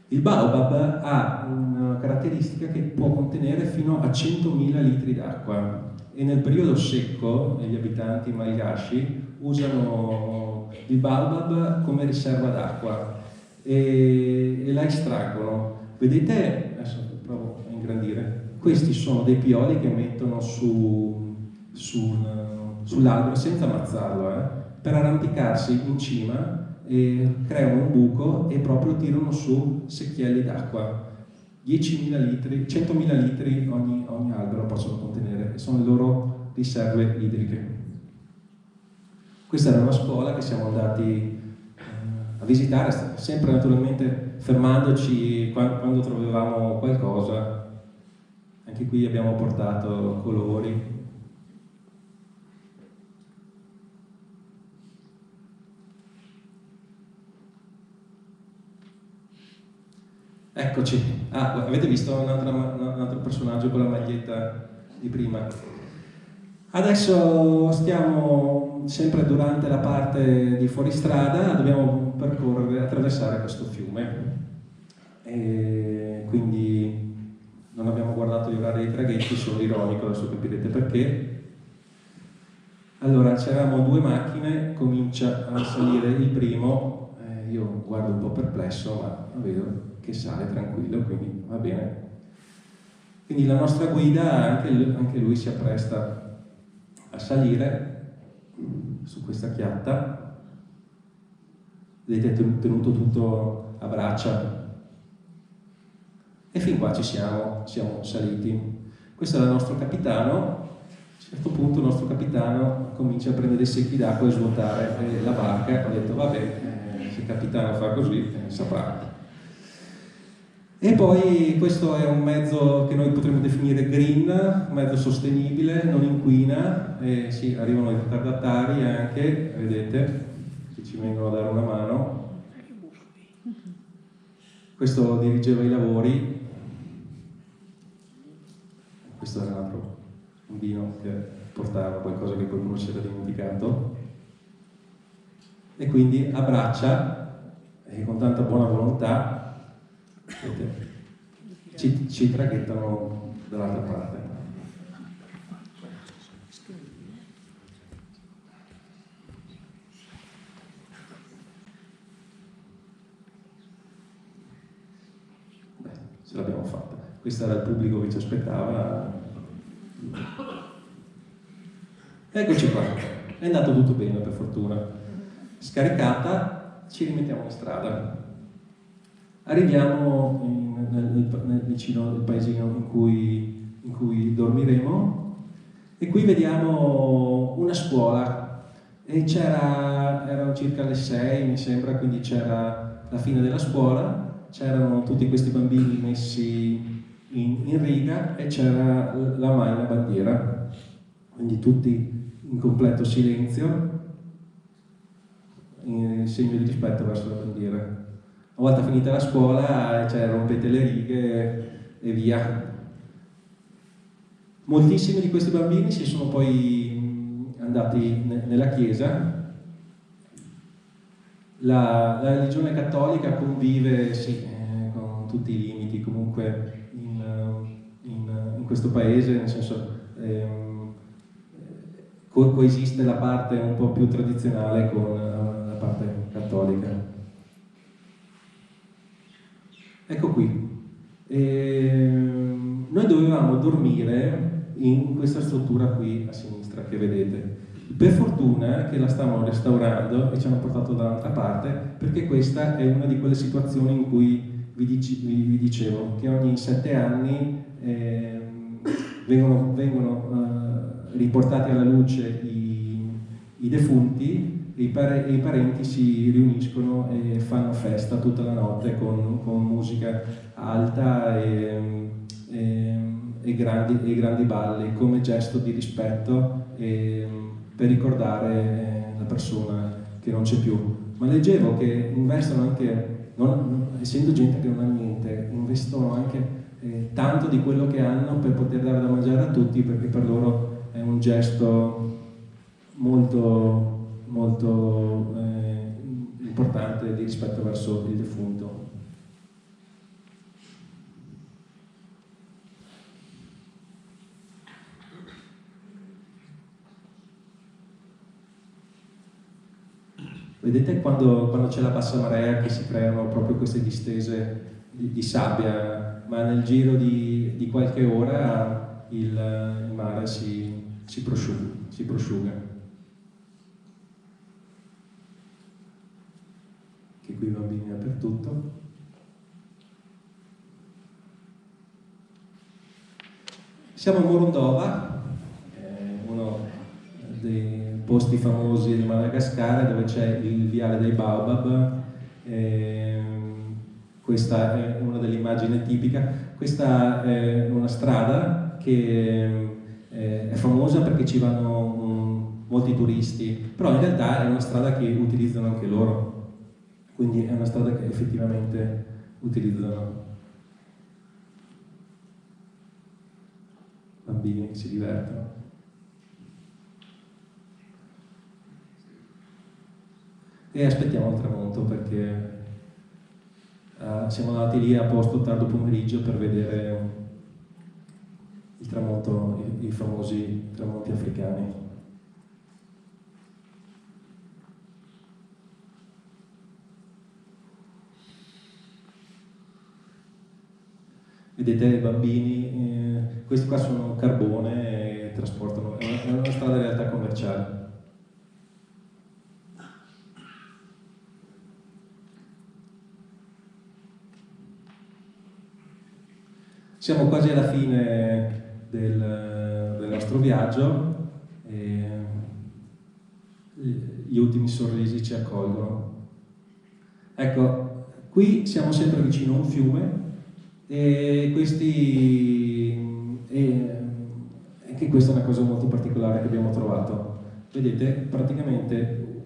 Il baobab ha una caratteristica che può contenere fino a 100.000 litri d'acqua e nel periodo secco gli abitanti malgaci usano il baobab come riserva d'acqua e la estraggono. Vedete, adesso provo a ingrandire, questi sono dei pioli che mettono sull'albero senza ammazzarlo, per arrampicarsi in cima e creano un buco e proprio tirano su secchielli d'acqua. 10.000 litri, 100.000 litri ogni albero possono contenere, e sono le loro riserve idriche. Questa era una scuola che siamo andati a visitare, sempre naturalmente fermandoci quando trovavamo qualcosa. Anche qui abbiamo portato colori. Eccoci. Avete visto un altro personaggio con la maglietta di prima? Adesso stiamo sempre durante la parte di fuoristrada, dobbiamo attraversare questo fiume. E quindi non abbiamo guardato gli orari dei traghetti, sono ironico, adesso capirete perché. Allora, c'eravamo due macchine, comincia a salire il primo, io guardo un po' perplesso, ma vedo che sale tranquillo, quindi va bene. Quindi la nostra guida, anche lui si appresta salire su questa chiatta. Vedete, è tenuto tutto a braccia. E fin qua siamo saliti. Questo era il nostro capitano. A un certo punto il nostro capitano comincia a prendere dei secchi d'acqua e svuotare la barca. Ho detto, vabbè, se il capitano fa così, saprà. E poi questo è un mezzo che noi potremmo definire green, un mezzo sostenibile, non inquina, e sì, arrivano i ritardatari anche, vedete, che ci vengono a dare una mano. Questo dirigeva i lavori. Questo era un altro bambino che portava qualcosa che qualcuno si era dimenticato. E quindi a braccia, e con tanta buona volontà, ci traghettano dall'altra parte. Beh, ce l'abbiamo fatta. Questo era il pubblico che ci aspettava. Eccoci qua, è andato tutto bene per fortuna. Scaricata, ci rimettiamo in strada. Arriviamo vicino al paesino in cui dormiremo, e qui vediamo una scuola, e erano circa le 6 mi sembra, quindi c'era la fine della scuola, c'erano tutti questi bambini messi in riga e c'era la maglia bandiera, quindi tutti in completo silenzio, in segno di rispetto verso la bandiera. Una volta finita la scuola, rompete le righe e via. Moltissimi di questi bambini si sono poi andati nella chiesa. La religione cattolica convive, sì, con tutti i limiti comunque in questo paese, nel senso coesiste la parte un po' più tradizionale con la parte cattolica. Ecco qui, noi dovevamo dormire in questa struttura qui a sinistra che vedete. Per fortuna che la stavano restaurando e ci hanno portato dall'altra parte, perché questa è una di quelle situazioni in cui vi dicevo che ogni 7 anni vengono riportati alla luce i defunti. I parenti si riuniscono e fanno festa tutta la notte con musica alta e grandi balli, come gesto di rispetto per ricordare la persona che non c'è più. Ma leggevo che investono anche, essendo gente che non ha niente, investono anche tanto di quello che hanno per poter dare da mangiare a tutti, perché per loro è un gesto molto importante di rispetto verso il defunto. Vedete quando c'è la bassa marea che si creano proprio queste distese di sabbia, ma nel giro di qualche ora il mare si prosciuga. Che qui i bambini dappertutto. Siamo a Morondova, uno dei posti famosi di Madagascar, dove c'è il viale dei Baobab. Questa è una delle immagini tipiche. Questa è una strada che è famosa perché ci vanno molti turisti, però in realtà è una strada che utilizzano anche loro. Quindi è una strada che effettivamente utilizzano. Bambini che si divertono. E aspettiamo il tramonto perché siamo andati lì a posto tardo pomeriggio per vedere il tramonto, i famosi tramonti africani. Vedete i bambini, questi qua sono carbone trasportano, è una strada in realtà commerciale. Siamo quasi alla fine del nostro viaggio e gli ultimi sorrisi ci accolgono. Ecco, qui siamo sempre vicino a un fiume e anche questa è una cosa molto particolare che abbiamo trovato. Vedete, praticamente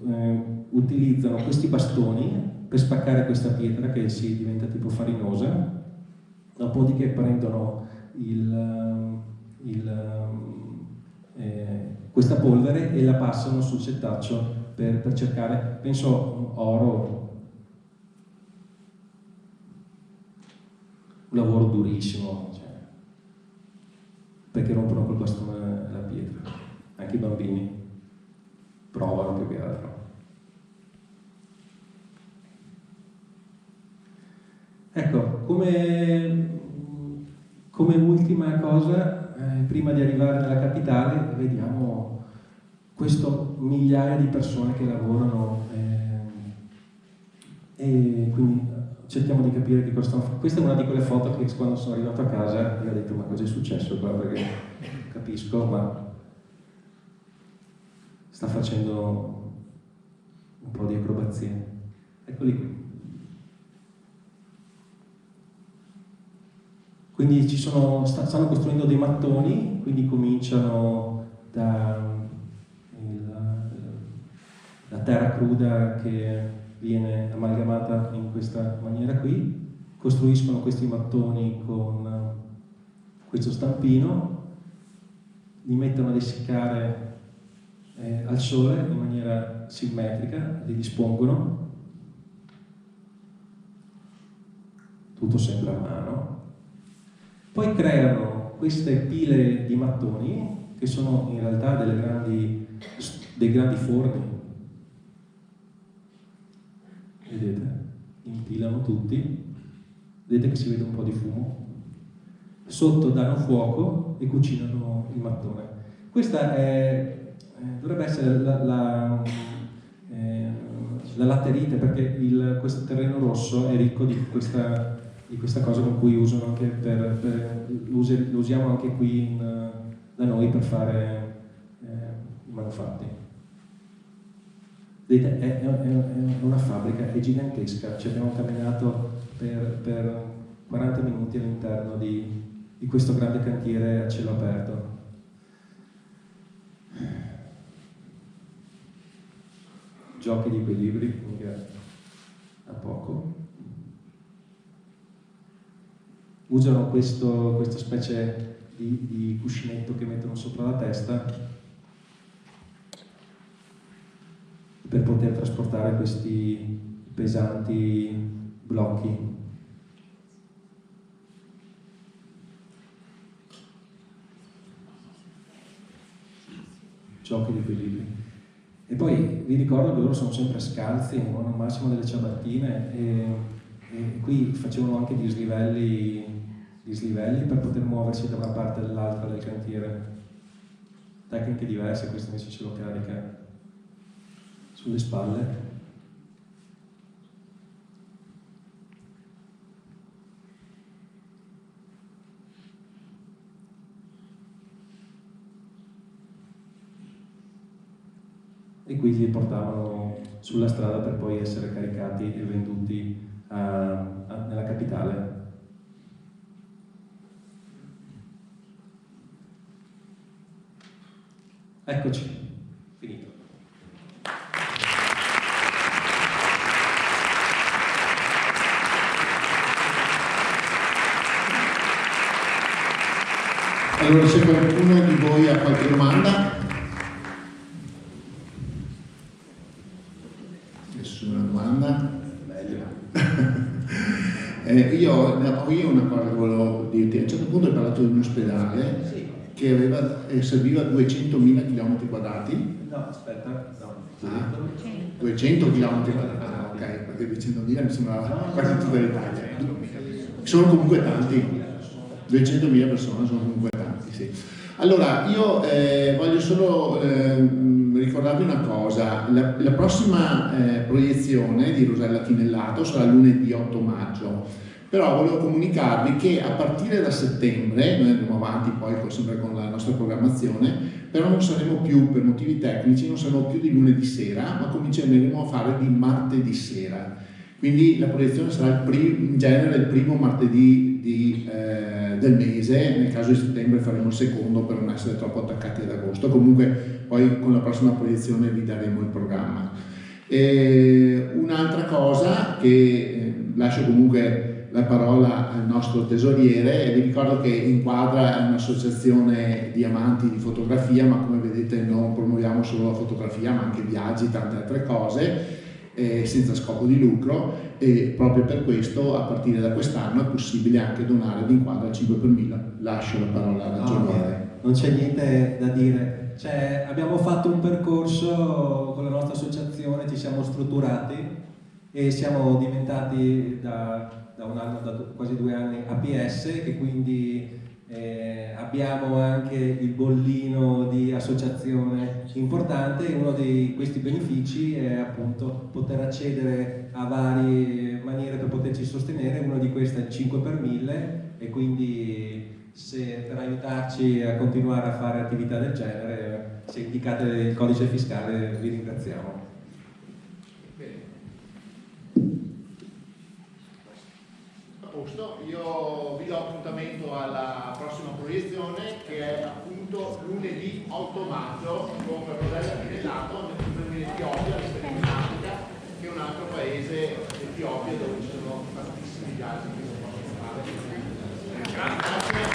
utilizzano questi bastoni per spaccare questa pietra che si diventa tipo farinosa. Dopodiché prendono questa polvere e la passano sul settaccio per cercare, penso, oro. Un lavoro durissimo, cioè, perché rompono col bastone la pietra. Anche i bambini provano più che altro. Ecco, come ultima cosa, prima di arrivare nella capitale, vediamo questo migliaia di persone che lavorano e quindi cerchiamo di capire che cosa stanno facendo. Questa è una di quelle foto che quando sono arrivato a casa mi ho detto: ma cosa è successo qua? Perché capisco, ma sta facendo un po' di acrobazie. Eccoli qui. Quindi stanno costruendo dei mattoni, quindi cominciano da la terra cruda che viene amalgamata in questa maniera qui, costruiscono questi mattoni con questo stampino, li mettono ad essiccare al sole in maniera simmetrica, li dispongono, tutto sempre a mano. Poi creano queste pile di mattoni che sono in realtà dei grandi forni. Vedete? Impilano tutti. Vedete che si vede un po' di fumo. Sotto danno fuoco e cucinano il mattone. Questa dovrebbe essere la latterite, perché questo terreno rosso è ricco di questa cosa con cui usano anche lo usiamo anche qui da noi per fare i manufatti. Vedete, è una fabbrica, è gigantesca, ci abbiamo camminato per 40 minuti all'interno di questo grande cantiere a cielo aperto. Giochi di equilibri, mica a poco. Usano questa specie di cuscinetto che mettono sopra la testa per poter trasportare questi pesanti blocchi. Giochi di equilibrio. E poi vi ricordo che loro sono sempre scalzi, hanno al massimo delle ciabattine e qui facevano anche gli slivelli per poter muoversi da una parte all'altra del cantiere. Tecniche diverse, questo invece ce lo carica sulle spalle. E qui li portavano sulla strada per poi essere caricati e venduti nella capitale. Eccoci, finito. Allora, se qualcuno di voi ha qualche domanda? Nessuna domanda? Meglio. Io ho una cosa che volevo dirti. A un certo punto hai parlato di un ospedale che serviva 200.000 km quadrati. No, aspetta, no. 200 km quadrati, ok, perché 200.000 mi sembra quasi tutta l'Italia. Sono comunque tanti, 200.000 persone sono comunque tanti, sì. Allora, io voglio solo ricordarvi una cosa, la prossima proiezione di Rosella Tinellato sarà lunedì 8 maggio, però volevo comunicarvi che a partire da settembre, noi andremo avanti poi sempre con la nostra programmazione, però non saremo più, per motivi tecnici, non saremo più di lunedì sera, ma cominceremo a fare di martedì sera. Quindi la proiezione sarà in genere il primo martedì del mese, nel caso di settembre faremo il secondo per non essere troppo attaccati ad agosto, comunque poi con la prossima proiezione vi daremo il programma. Un'altra cosa che lascio comunque la parola al nostro tesoriere, e vi ricordo che Inquadra è un'associazione di amanti di fotografia, ma come vedete non promuoviamo solo la fotografia ma anche viaggi, tante altre cose, senza scopo di lucro, e proprio per questo a partire da quest'anno è possibile anche donare ad Inquadra al 5 per 1000. Lascio la parola al ragioniere. Non c'è niente da dire, cioè, abbiamo fatto un percorso con la nostra associazione, ci siamo strutturati e siamo diventati da un anno, da quasi 2 anni APS, che quindi abbiamo anche il bollino di associazione importante, e uno di questi benefici è appunto poter accedere a varie maniere per poterci sostenere. Uno di questi è il 5 per 1000, e quindi se per aiutarci a continuare a fare attività del genere, se indicate il codice fiscale, vi ringraziamo. Io vi do appuntamento alla prossima proiezione, che è appunto lunedì 8 maggio con Rosella Tinellato in Etiopia, in Africa, che è un altro paese, Etiopia, dove ci sono tantissimi viaggi che si possono fare. Grazie.